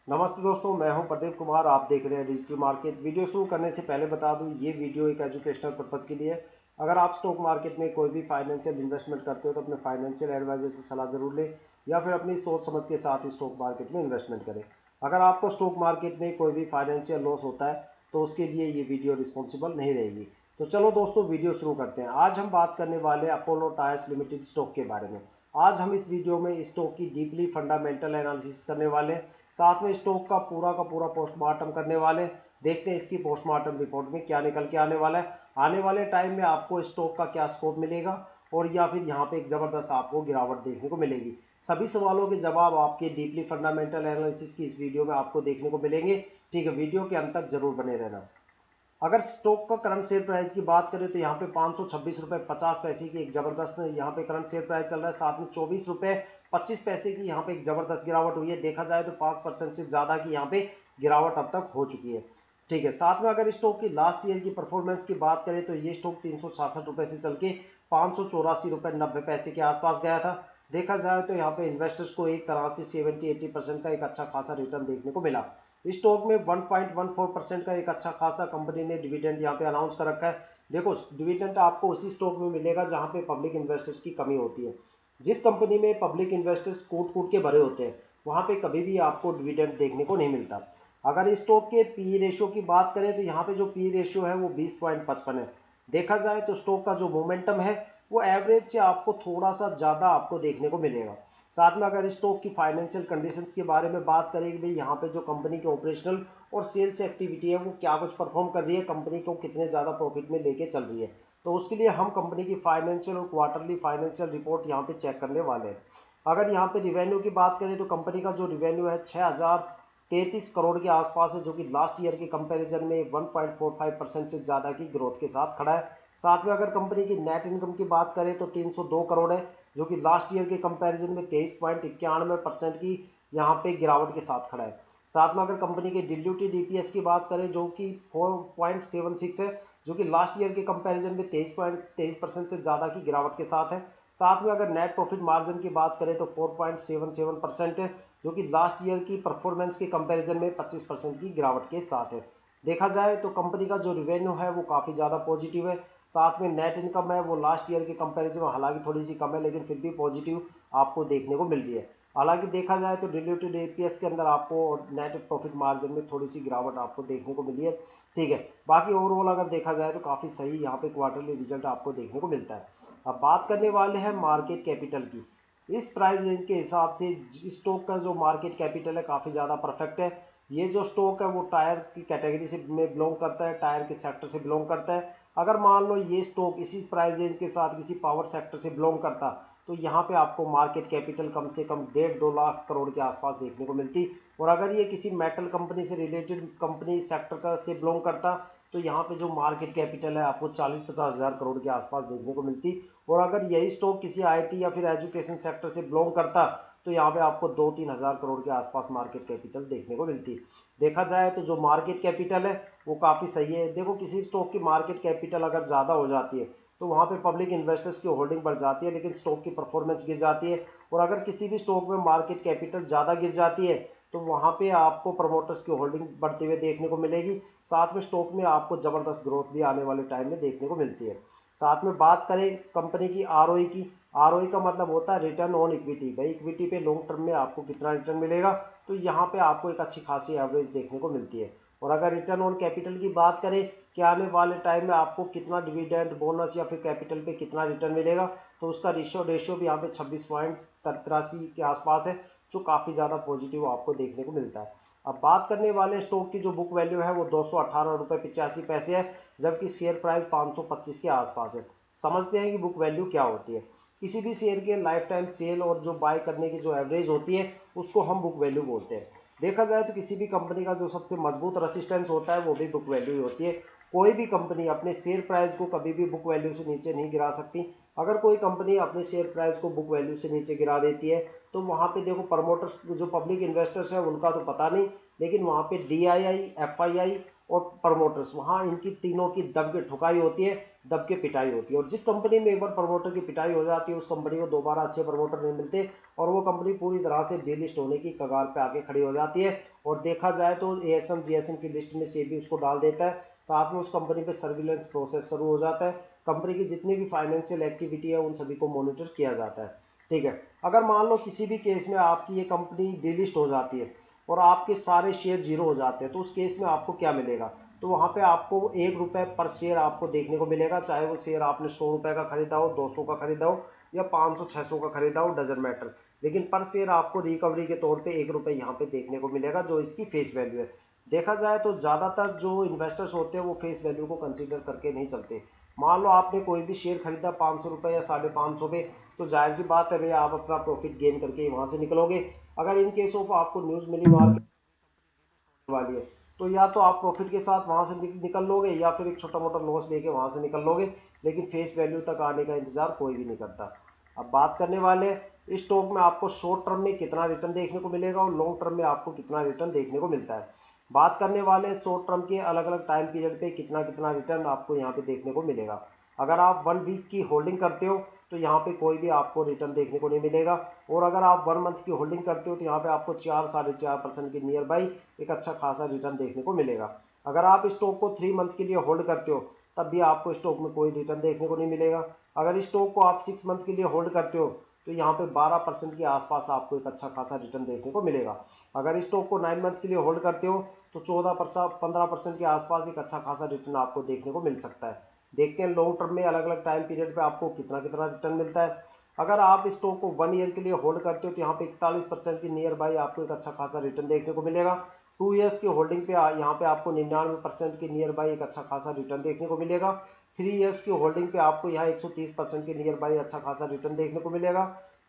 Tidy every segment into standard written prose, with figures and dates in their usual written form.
नमस्ते दोस्तों, मैं हूं प्रदीप कुमार। आप देख रहे हैं डिजिटल मार्केट। वीडियो शुरू करने से पहले बता दूं, ये वीडियो एक एजुकेशनल पर्पज़ के लिए है। अगर आप स्टॉक मार्केट में कोई भी फाइनेंशियल इन्वेस्टमेंट करते हो तो अपने फाइनेंशियल एडवाइजर से सलाह जरूर लें या फिर अपनी सोच समझ के साथ ही स्टॉक मार्केट में इन्वेस्टमेंट करें। अगर आपको स्टॉक मार्केट में कोई भी फाइनेंशियल लॉस होता है तो उसके लिए ये वीडियो रिस्पॉन्सिबल नहीं रहेगी। तो चलो दोस्तों, वीडियो शुरू करते हैं। आज हम बात करने वाले अपोलो टायर्स लिमिटेड स्टॉक के बारे में। आज हम इस वीडियो में स्टॉक की डीपली फंडामेंटल एनालिसिस करने वाले हैं, साथ में स्टॉक का पूरा पोस्टमार्टम करने वाले। देखते हैं इसकी पोस्टमार्टम रिपोर्ट में क्या निकल के आने वाला है। आने वाले टाइम में आपको स्टॉक का क्या स्कोप मिलेगा और या फिर यहाँ पे एक जबरदस्त आपको गिरावट देखने को मिलेगी। सभी सवालों के जवाब आपके डीपली फंडामेंटल एनालिसिस की इस वीडियो में आपको देखने को मिलेंगे। ठीक है, वीडियो के अंत तक जरूर बने रहना। अगर स्टॉक का करंट शेयर प्राइस की बात करें तो यहाँ पे 526 रुपए 50 पैसे की एक जबरदस्त यहाँ पे करंट शेयर प्राइस चल रहा है। साथ में 24 रुपए 25 पैसे की यहाँ पे एक जबरदस्त गिरावट हुई है। देखा जाए तो 5% से ज्यादा की यहाँ पे गिरावट अब तक हो चुकी है। ठीक है, साथ में अगर स्टॉक की लास्ट ईयर की परफॉर्मेंस की बात करें तो ये स्टॉक 366 रुपए से चल के 584 रुपए 90 पैसे के आसपास गया था। देखा जाए तो यहाँ पे इन्वेस्टर्स को एक तरह से 70-80% का एक अच्छा खासा रिटर्न देखने को मिला। स्टॉक में 1.14% का एक अच्छा खासा कंपनी ने डिविडेंड यहाँ पे अनाउंस कर रखा है। देखो, डिविडेंड आपको उसी स्टॉक में मिलेगा जहां पे पब्लिक इन्वेस्टर्स की कमी होती है। जिस कंपनी में पब्लिक इन्वेस्टर्स कूट कूट के भरे होते हैं वहां पे कभी भी आपको डिविडेंड देखने को नहीं मिलता। अगर स्टॉक के पी रेशियो की बात करें तो यहाँ पे जो पी रेशियो है वो 20.55 है। देखा जाए तो स्टॉक का जो मोमेंटम है वो एवरेज से आपको थोड़ा सा ज्यादा आपको देखने को मिलेगा। साथ में अगर स्टॉक की फाइनेंशियल कंडीशंस के बारे में बात करें कि भाई यहाँ पे जो कंपनी की ऑपरेशनल और सेल्स एक्टिविटी है वो क्या कुछ परफॉर्म कर रही है, कंपनी को कितने ज़्यादा प्रॉफिट में लेके चल रही है, तो उसके लिए हम कंपनी की फाइनेंशियल और क्वार्टरली फाइनेंशियल रिपोर्ट यहाँ पे चेक करने वाले हैं। अगर यहाँ पे रिवेन्यू की बात करें तो कंपनी का जो रिवेन्यू है 6033 करोड़ के आसपास है, जो कि लास्ट ईयर के कंपेरिजन में 1.45% से ज़्यादा की ग्रोथ के साथ खड़ा है। साथ में अगर कंपनी की नेट इनकम की बात करें तो 302 करोड़ है, जो कि लास्ट ईयर के कंपैरिजन में 23.91% की यहाँ पे गिरावट के साथ खड़ा है। साथ में अगर कंपनी के डिल्यूटेड डीपीएस की बात करें जो कि 4.76 है, जो कि लास्ट ईयर के कंपैरिजन में 23% से ज़्यादा की गिरावट के साथ है। साथ में अगर नेट प्रॉफिट मार्जिन की बात करें तो 4.77% है, जो कि लास्ट ईयर की परफॉर्मेंस के कंपैरिजन में 25% की गिरावट के साथ है। देखा जाए तो कंपनी का जो रिवेन्यू है वो काफ़ी ज़्यादा पॉजिटिव है। साथ में नेट इनकम है वो लास्ट ईयर के कंपैरिजन में हालांकि थोड़ी सी कम है, लेकिन फिर भी पॉजिटिव आपको देखने को मिल रही है। हालांकि देखा जाए तो डिल्यूटेड एपीएस के अंदर आपको नेट प्रॉफिट मार्जिन में थोड़ी सी गिरावट आपको देखने को मिली है। ठीक है, बाकी ओवरऑल अगर देखा जाए तो काफ़ी सही यहाँ पे क्वार्टरली रिजल्ट आपको देखने को मिलता है। अब बात करने वाले हैं मार्केट कैपिटल की। इस प्राइस रेंज के हिसाब से स्टॉक का जो मार्केट कैपिटल है काफ़ी ज़्यादा परफेक्ट है। ये जो स्टॉक है वो टायर की कैटेगरी से में बिलोंग करता है, टायर के सेक्टर से बिलोंग करता है। अगर मान लो ये स्टॉक इसी प्राइस रेंज के साथ किसी पावर सेक्टर से बिलोंग करता तो यहाँ पे आपको मार्केट कैपिटल कम से कम 1.5-2 लाख करोड़ के आसपास देखने को मिलती। और अगर ये किसी मेटल कंपनी से रिलेटेड कंपनी सेक्टर का से बिलोंग करता तो यहाँ पे जो मार्केट कैपिटल है आपको 40-50 हज़ार करोड़ के आसपास देखने को मिलती। और अगर यही स्टॉक किसी आईटी या फिर एजुकेशन सेक्टर से बिलोंग करता तो यहाँ पे आपको 2-3 हज़ार करोड़ के आसपास मार्केट कैपिटल देखने को मिलती। देखा जाए तो जो मार्केट कैपिटल है वो काफ़ी सही है। देखो, किसी स्टॉक की मार्केट कैपिटल अगर ज़्यादा हो जाती है तो वहाँ पे पब्लिक इन्वेस्टर्स की होल्डिंग बढ़ जाती है, लेकिन स्टॉक की परफॉर्मेंस गिर जाती है। और अगर किसी भी स्टॉक में मार्केट कैपिटल ज़्यादा गिर जाती है तो वहाँ पे आपको प्रमोटर्स की होल्डिंग बढ़ते हुए देखने को मिलेगी। साथ में स्टॉक में आपको ज़बरदस्त ग्रोथ भी आने वाले टाइम में देखने को मिलती है। साथ में बात करें कंपनी की आरओई की। आरओई का मतलब होता है रिटर्न ऑन इक्विटी। भाई, इक्विटी पे लॉन्ग टर्म में आपको कितना रिटर्न मिलेगा, तो यहाँ पे आपको एक अच्छी खासी एवरेज देखने को मिलती है। और अगर रिटर्न ऑन कैपिटल की बात करें कि आने वाले टाइम में आपको कितना डिविडेंड बोनस या फिर कैपिटल पे कितना रिटर्न मिलेगा, तो उसका रेशियो भी यहाँ पे 26.83 के आसपास है, जो काफ़ी ज़्यादा पॉजिटिव आपको देखने को मिलता है। अब बात करने वाले स्टॉक की जो बुक वैल्यू है वो 218 रुपये 85 पैसे है, जबकि शेयर प्राइस 525 के आसपास है। समझते हैं कि बुक वैल्यू क्या होती है। किसी भी शेयर के लाइफ टाइम सेल और जो बाय करने की जो एवरेज होती है उसको हम बुक वैल्यू बोलते हैं। देखा जाए तो किसी भी कंपनी का जो सबसे मजबूत रेसिस्टेंस होता है वो भी बुक वैल्यू ही होती है। कोई भी कंपनी अपने शेयर प्राइस को कभी भी बुक वैल्यू से नीचे नहीं गिरा सकती। अगर कोई कंपनी अपने शेयर प्राइस को बुक वैल्यू से नीचे गिरा देती है तो वहाँ पे देखो, प्रमोटर्स जो पब्लिक इन्वेस्टर्स हैं उनका तो पता नहीं, लेकिन वहाँ पे डीआईआई, एफआईआई और प्रमोटर्स, वहां इनकी तीनों की दब के ठुकाई होती है, दब के पिटाई होती है। और जिस कंपनी में एक बार प्रमोटर की पिटाई हो जाती है, उस कंपनी को दोबारा अच्छे प्रमोटर नहीं मिलते और वो कंपनी पूरी तरह से डीलिस्ट होने की कगार पे आके खड़ी हो जाती है। और देखा जाए तो एएसएम जीएसएम की लिस्ट में सेबी उसको डाल देता है, साथ में उस कंपनी पे सर्विलेंस प्रोसेस शुरू हो जाता है, कंपनी की जितनी भी फाइनेंशियल एक्टिविटी है उन सभी को मॉनिटर किया जाता है। ठीक है, अगर मान लो किसी भी केस में आपकी ये कंपनी डीलिस्ट हो जाती है और आपके सारे शेयर जीरो हो जाते हैं, तो उस केस में आपको क्या मिलेगा? तो वहां पे आपको 1 रुपए पर शेयर आपको देखने को मिलेगा, चाहे वो शेयर आपने 100 रुपए का खरीदा हो, 200 का खरीदा हो या 500 600 का खरीदा हो, डजेंट मैटर, लेकिन पर शेयर आपको रिकवरी के तौर पे 1 रुपए यहाँ पे देखने को मिलेगा, जो इसकी फेस वैल्यू है। देखा जाए तो ज्यादातर जो इन्वेस्टर्स होते हैं वो फेस वैल्यू को कंसीडर करके नहीं चलते। मान लो आपने कोई भी शेयर खरीदा 500 रुपए या 550 पे, तो जाहिर सी बात है भैया आप अपना प्रॉफिट गेन करके वहां से निकलोगे। अगर इन केस ऑफ आपको न्यूज मिली मार्केट वाली है, तो या तो आप प्रॉफिट के साथ वहां से निकल लोगे या फिर एक छोटा मोटा लॉस लेके वहां से निकल लोगे, लेकिन फेस वैल्यू तक आने का इंतजार कोई भी नहीं करता। अब बात करने वाले इस स्टॉक में आपको शॉर्ट टर्म में कितना रिटर्न देखने को मिलेगा और लॉन्ग टर्म में आपको कितना रिटर्न देखने को मिलता है। बात करने वाले शॉर्ट टर्म के अलग अलग टाइम पीरियड पे कितना कितना रिटर्न आपको यहाँ पे देखने को मिलेगा। अगर आप 1 वीक की होल्डिंग करते हो तो यहाँ पे कोई भी आपको रिटर्न देखने को नहीं मिलेगा, और अगर आप 1 मंथ की होल्डिंग करते हो तो यहाँ पे आपको 4 साढ़े 4% की नियर बाई एक अच्छा खासा रिटर्न देखने को मिलेगा। अगर आप स्टॉक को 3 मंथ के लिए होल्ड करते हो तब भी आपको स्टॉक में कोई रिटर्न देखने को नहीं मिलेगा। अगर स्टॉक को आप 6 मंथ के लिए होल्ड करते हो तो यहाँ पे 12% के आसपास आपको एक अच्छा खासा रिटर्न देखने को मिलेगा। अगर स्टॉक को 9 मंथ के लिए होल्ड करते हो तो 14% 15% के आसपास एक अच्छा खासा रिटर्न आपको देखने को मिल सकता है। देखते हैं लॉन्ग टर्म में अलग अलग टाइम पीरियड पे आपको कितना कितना रिटर्न मिलता है। अगर आप स्टॉक को 1 ईयर के लिए होल्ड करते हो तो यहाँ पे 41% की नियर बाई आपको एक अच्छा खासा रिटर्न देखने को मिलेगा। 2 ईयर्स की होल्डिंग पे यहाँ पे आपको 99% की नियर बाई एक अच्छा खासा रिटर्न देखने को मिलेगा। 3 ईयर्स की होल्डिंग पे आपको यहाँ 130% की नियर बाई अच्छा खासा रिटर्न देखने को मिलेगा।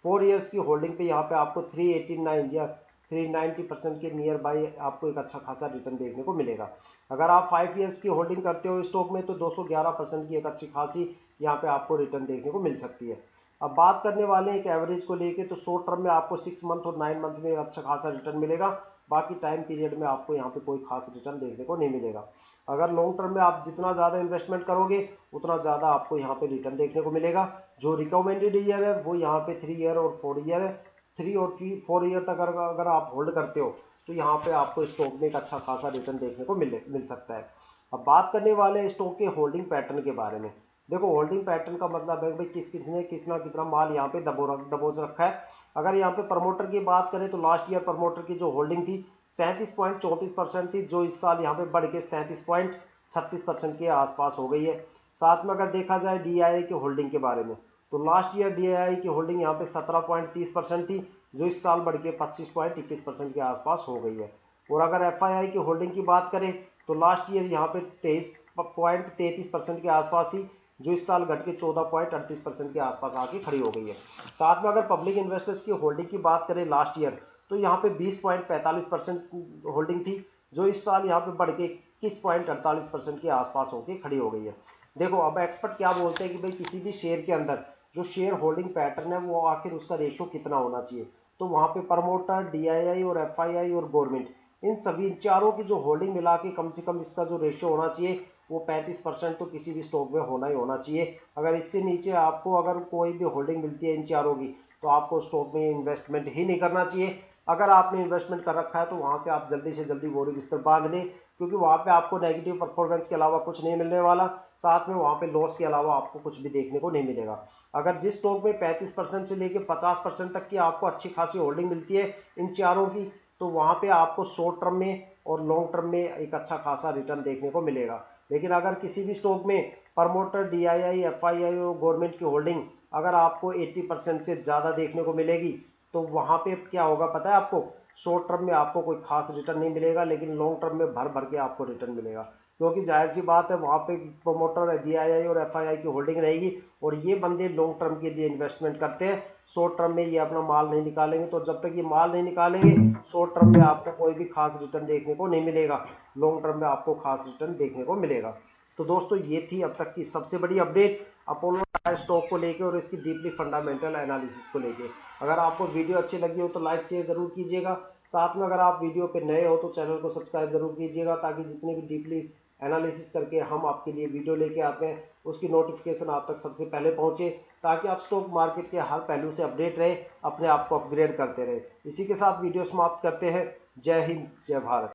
4 ईयर्स की होल्डिंग पे यहाँ पे आपको 389 या 390% के नियर बाई आपको एक अच्छा खासा रिटर्न देखने को मिलेगा। अगर आप 5 ईयर्स की होल्डिंग करते हो स्टॉक में तो 211% की एक अच्छी खासी यहाँ पे आपको रिटर्न देखने को मिल सकती है। अब बात करने वाले एक एवरेज को लेके, तो शॉर्ट टर्म में आपको 6 मंथ और 9 मंथ में एक अच्छा खासा रिटर्न मिलेगा, बाकी टाइम पीरियड में आपको यहाँ पे कोई खास रिटर्न देखने को नहीं मिलेगा। अगर लॉन्ग टर्म में आप जितना ज़्यादा इन्वेस्टमेंट करोगे उतना ज़्यादा आपको यहाँ पे रिटर्न देखने को मिलेगा। जो रिकमेंडेड ईयर है वो यहाँ पे 3 ईयर और 4 ईयर है। 3 और 4 ईयर तक अगर आप होल्ड करते हो तो यहाँ पे आपको स्टॉक में एक अच्छा खासा रिटर्न देखने को मिल सकता है। अब बात करने वाले स्टॉक के होल्डिंग पैटर्न के बारे में। देखो, होल्डिंग पैटर्न का मतलब है भाई किसने कितना कितना माल यहाँ पे दबोच रखा है। अगर यहाँ पे प्रमोटर की बात करें तो लास्ट ईयर प्रमोटर की जो होल्डिंग थी 37.34% थी, जो इस साल यहाँ पे बढ़ के 37.36% के आसपास हो गई है। साथ में अगर देखा जाए डीआईआई की होल्डिंग के बारे में, तो लास्ट ईयर डीआईआई की होल्डिंग यहाँ पे 17.30% थी, जो इस साल बढ़ के 25.21% के आसपास हो गई है। और अगर एफआईआई की होल्डिंग की बात करें तो लास्ट ईयर यहाँ पे 23.33% के आसपास थी, जो इस साल घट के 14.38% के आसपास आके खड़ी हो गई है। साथ में अगर पब्लिक इन्वेस्टर्स की होल्डिंग की बात करें लास्ट ईयर, तो यहाँ पे 20.45% होल्डिंग थी, जो इस साल यहाँ पे बढ़ के 21.48% के आसपास होके खड़ी हो गई है। देखो, अब एक्सपर्ट क्या बोलते हैं कि भाई किसी भी शेयर के अंदर जो शेयर होल्डिंग पैटर्न है वो आखिर उसका रेशियो कितना होना चाहिए। तो वहां पे प्रमोटर, डीआईआई और एफआईआई और गवर्नमेंट, इन सभी चारों की जो होल्डिंग मिला के कम से कम इसका जो रेशियो होना चाहिए वो 35% तो किसी भी स्टॉक में होना ही होना चाहिए। अगर इससे नीचे आपको अगर कोई भी होल्डिंग मिलती है इन चारों की, तो आपको स्टॉक में इन्वेस्टमेंट ही नहीं करना चाहिए। अगर आपने इन्वेस्टमेंट कर रखा है तो वहां से आप जल्दी से जल्दी बोरी बिस्तर बांध लें, क्योंकि वहां पे आपको नेगेटिव परफॉर्मेंस के अलावा कुछ नहीं मिलने वाला, साथ में वहां पे लॉस के अलावा आपको कुछ भी देखने को नहीं मिलेगा। अगर जिस स्टॉक में 35% से लेकर 50% तक की आपको अच्छी खासी होल्डिंग मिलती है इन चारों की, तो वहां पे आपको शॉर्ट टर्म में और लॉन्ग टर्म में एक अच्छा खासा रिटर्न देखने को मिलेगा। लेकिन अगर किसी भी स्टॉक में प्रमोटर, डीआईआई, एफआईआई और गवर्नमेंट की होल्डिंग अगर आपको 80% से ज्यादा देखने को मिलेगी, तो वहां पे क्या होगा पता है आपको? शॉर्ट टर्म में आपको कोई खास रिटर्न नहीं मिलेगा, लेकिन लॉन्ग टर्म में भर भर के आपको रिटर्न मिलेगा, क्योंकि जाहिर सी बात है वहां पे प्रमोटर, डीआईआई और एफआईआई की होल्डिंग रहेगी, और ये बंदे लॉन्ग टर्म के लिए इन्वेस्टमेंट करते हैं। शॉर्ट टर्म में ये अपना माल नहीं निकालेंगे, तो जब तक ये माल नहीं निकालेंगे शॉर्ट टर्म में आपको कोई भी खास रिटर्न देखने को नहीं मिलेगा, लॉन्ग टर्म में आपको खास रिटर्न देखने को मिलेगा। तो दोस्तों, ये थी अब तक की सबसे बड़ी अपडेट अपोलो टायर स्टॉक को लेके और इसकी डीपली फंडामेंटल एनालिसिस को लेके। अगर आपको वीडियो अच्छी लगी हो तो लाइक शेयर जरूर कीजिएगा। साथ में अगर आप वीडियो पे नए हो तो चैनल को सब्सक्राइब जरूर कीजिएगा, ताकि जितने भी डीपली एनालिसिस करके हम आपके लिए वीडियो लेके आते हैं उसकी नोटिफिकेशन आप तक सबसे पहले पहुंचे, ताकि आप स्टॉक मार्केट के हर पहलू से अपडेट रहे, अपने आप को अपग्रेड करते रहे। इसी के साथ वीडियो समाप्त करते हैं। जय हिंद, जय भारत।